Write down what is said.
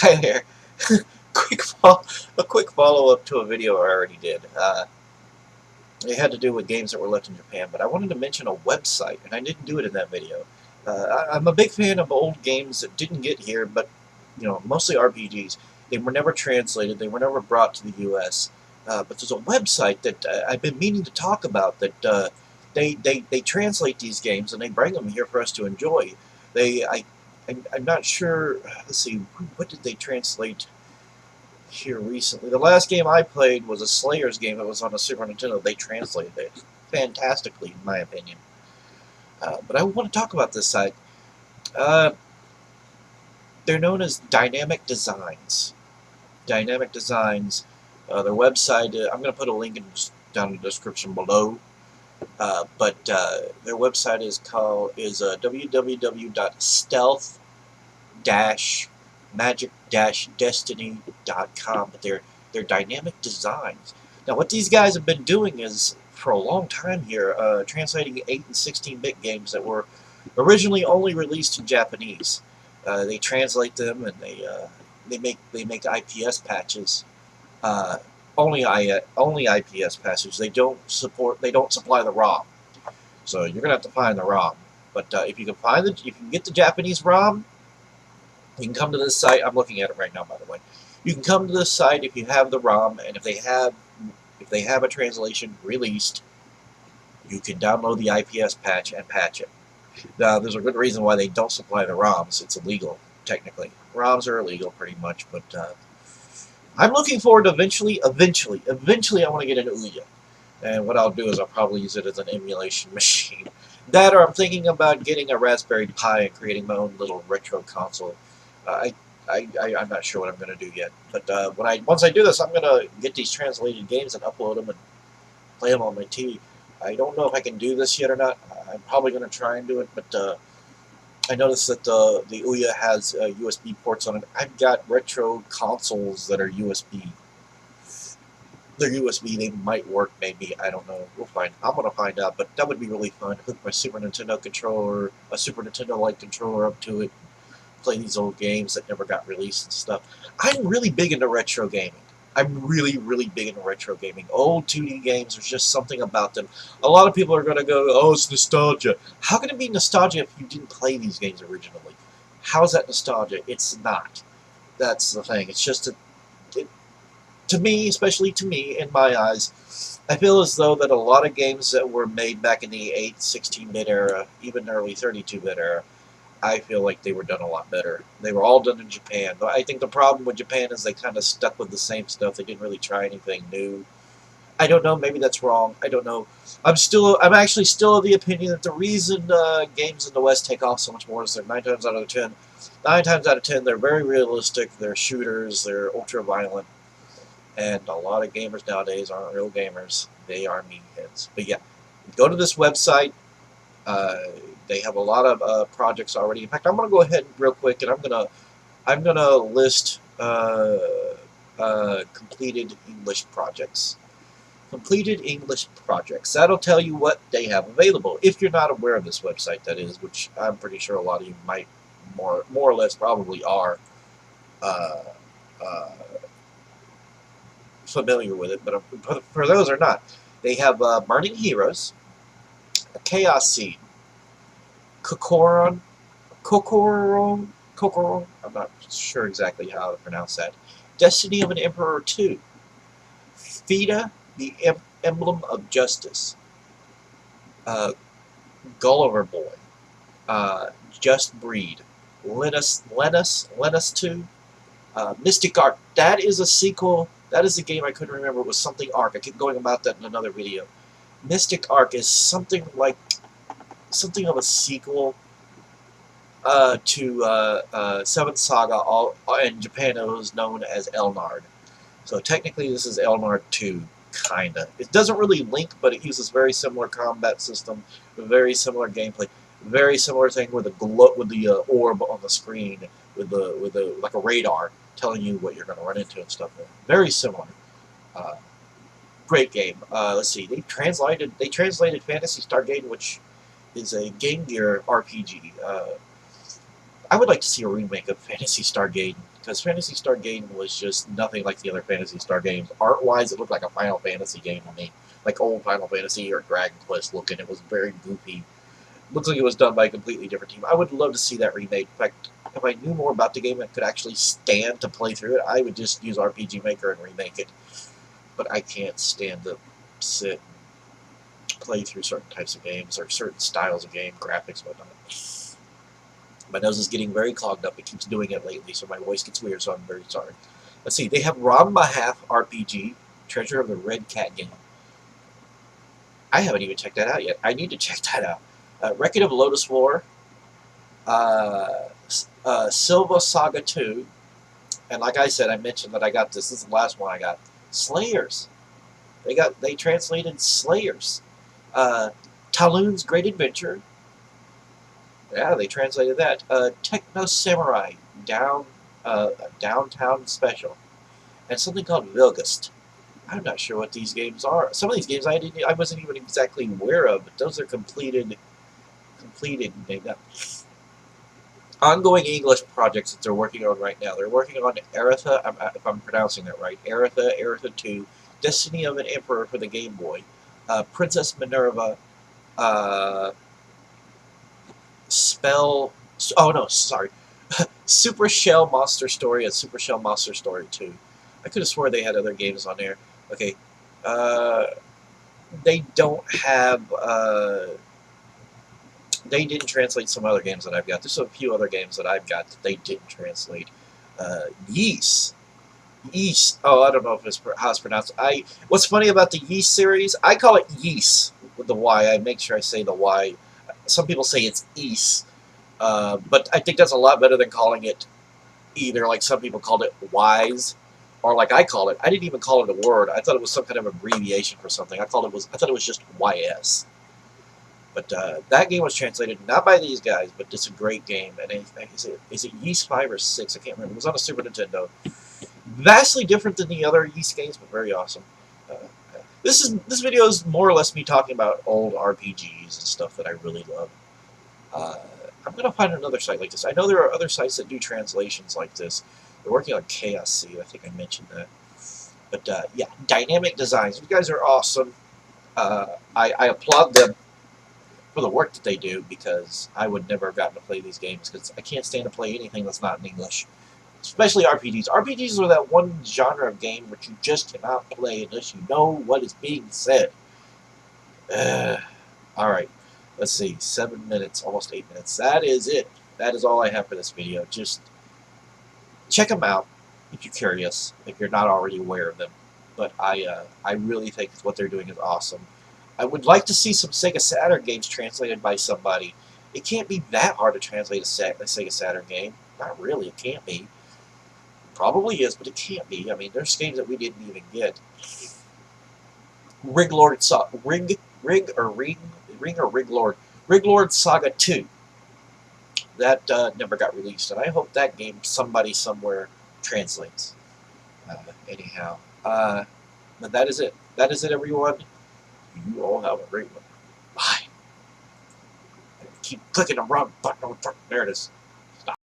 Hi there. A quick follow up to a video I already did. It had to do with games that were left in Japan, but I wanted to mention a website, and I didn't do it in that video. I'm a big fan of old games that didn't get here, but mostly RPGs. They were never translated. They were never brought to the U.S. But there's a website that I've been meaning to talk about that they translate these games and they bring them here for us to enjoy. I'm not sure. Let's see, what did they translate here recently? The last game I played was a Slayers game that was on a Super Nintendo. They translated it fantastically, in my opinion. But I want to talk about this site. Uh, they're known as Dynamic Designs. Dynamic Designs. Their website. I'm going to put a link down in the description below. But their website is www.stealth-magic-destiny.com. But they're dynamic designs. Now, what these guys have been doing is, for a long time here, translating 8 and 16-bit games that were originally only released in Japanese. They translate them and they make IPS patches. Only IPS patches. They don't supply the ROM. So you're gonna have to find the ROM. But if you can get the Japanese ROM, you can come to this site. I'm looking at it right now, by the way. You can come to this site if you have the ROM, and if they have a translation released, you can download the IPS patch and patch it. Now, there's a good reason why they don't supply the ROMs. It's illegal, technically. ROMs are illegal, pretty much, but I'm looking forward to eventually, I want to get an Ouya. And what I'll do is I'll probably use it as an emulation machine. That, or I'm thinking about getting a Raspberry Pi and creating my own little retro console. I'm not sure what I'm going to do yet. But once I do this, I'm going to get these translated games and upload them and play them on my TV. I don't know if I can do this yet or not. I'm probably going to try and do it, but I noticed that the Ouya has USB ports on it. I've got retro consoles that are USB. They're USB. They might work, maybe. I don't know. We'll find. I'm gonna find out. But that would be really fun. Hook my Super Nintendo controller, a Super Nintendo-like controller up to it. Play these old games that never got released and stuff. I'm really big into retro gaming. I'm really, really big into retro gaming. Old 2D games, there's just something about them. A lot of people are going to go, oh, it's nostalgia. How can it be nostalgia if you didn't play these games originally? How is that nostalgia? It's not. That's the thing. It's just, to me, especially to me, in my eyes, I feel as though that a lot of games that were made back in the 8, 16-bit era, even early 32-bit era, I feel like they were done a lot better. They were all done in Japan. But I think the problem with Japan is they kind of stuck with the same stuff. They didn't really try anything new. I don't know. Maybe that's wrong. I don't know. I'm actually still of the opinion that the reason games in the West take off so much more is they're 9 times out of 10, they're very realistic. They're shooters. They're ultra violent. And a lot of gamers nowadays aren't real gamers. They are meatheads. But yeah, go to this website. They have a lot of projects already. In fact, I'm going to go ahead real quick, and I'm gonna list completed English projects. Completed English projects. That'll tell you what they have available. If you're not aware of this website, that is, which I'm pretty sure a lot of you might more or less probably are uh, uh, familiar with it. But for those who are not, they have Burning Heroes, Chaos Seed, Kokoron, I'm not sure exactly how to pronounce that. Destiny of an Emperor 2. Fida, the Emblem of Justice. Gulliver Boy. Just Breed. Lenus 2. Mystic Arc. That is a sequel. That is a game I couldn't remember. It was something Arc. I keep going about that in another video. Mystic Arc is something of a sequel to Seventh Saga. In Japan, it was known as Elnard. So technically, this is Elnard 2, kinda. It doesn't really link, but it uses very similar combat system, very similar gameplay, very similar thing with the orb on the screen, with the like a radar telling you what you're going to run into and stuff. Very similar. Uh, Great game. Let's see. They translated Phantasy Star Gaiden, which is a Game Gear RPG. I would like to see a remake of Phantasy Star Gaiden, because Phantasy Star Gaiden was just nothing like the other Phantasy Star games. Art-wise, it looked like a Final Fantasy game to me, like old Final Fantasy or Dragon Quest looking. It was very goofy. Looks like it was done by a completely different team. I would love to see that remade. In fact, if I knew more about the game and could actually stand to play through it, I would just use RPG Maker and remake it. But I can't stand to sit and play through certain types of games or certain styles of game, graphics, whatnot. My nose is getting very clogged up. It keeps doing it lately, so my voice gets weird, so I'm very sorry. Let's see. They have Ranmahalf RPG, Treasure of the Red Cat game. I haven't even checked that out yet. I need to check that out. Record of Lotus War, Silva Saga 2, and like I said, I mentioned that I got this. This is the last one I got. Slayers. They translated Slayers. Talon's Great Adventure. Yeah, they translated that. Techno Samurai Downtown Special, and something called Vilgast. I'm not sure what these games are. Some of these games I wasn't even exactly aware of, but those are completed named up. Ongoing English projects that they're working on right now. They're working on Aretha, if I'm pronouncing that right, Aretha 2, Destiny of an Emperor for the Game Boy, Princess Minerva, Super Shell Monster Story and Super Shell Monster Story 2. I could have swore they had other games on there. Okay, they don't have, they didn't translate some other games that I've got. There's a few other games that I've got that they didn't translate. Ys. Oh, I don't know if it's how it's pronounced. What's funny about the Ys series? I call it Ys with the Y. I make sure I say the Y. Some people say it's Ys, but I think that's a lot better than calling it either like some people called it Wise, or like I call it. I didn't even call it a word. I thought it was some kind of abbreviation for something. I thought it was just YS. But that game was translated not by these guys, but it's a great game. And is it Ys 5 or 6? I can't remember. It was on a Super Nintendo. Vastly different than the other Ys games, but very awesome. This video is more or less me talking about old RPGs and stuff that I really love. I'm gonna find another site like this. I know there are other sites that do translations like this. They're working on Chaos Seed. I think I mentioned that. But yeah, Dynamic Designs. You guys are awesome. I applaud them for the work that they do, because I would never have gotten to play these games because I can't stand to play anything that's not in English. Especially RPGs. RPGs are that one genre of game which you just cannot play unless you know what is being said. Alright, let's see. 7 minutes, almost 8 minutes. That is it. That is all I have for this video. Just check them out if you're curious, if you're not already aware of them. But I really think what they're doing is awesome. I would like to see some Sega Saturn games translated by somebody. It can't be that hard to translate a Sega Saturn game. Not really, it can't be. Probably is, but it can't be. I mean, there's games that we didn't even get. Riglord Saga 2. That never got released, and I hope that game somebody somewhere translates. Anyhow, but that is it. That is it, everyone. You all have a great one. Bye. Keep clicking the wrong button. There it is.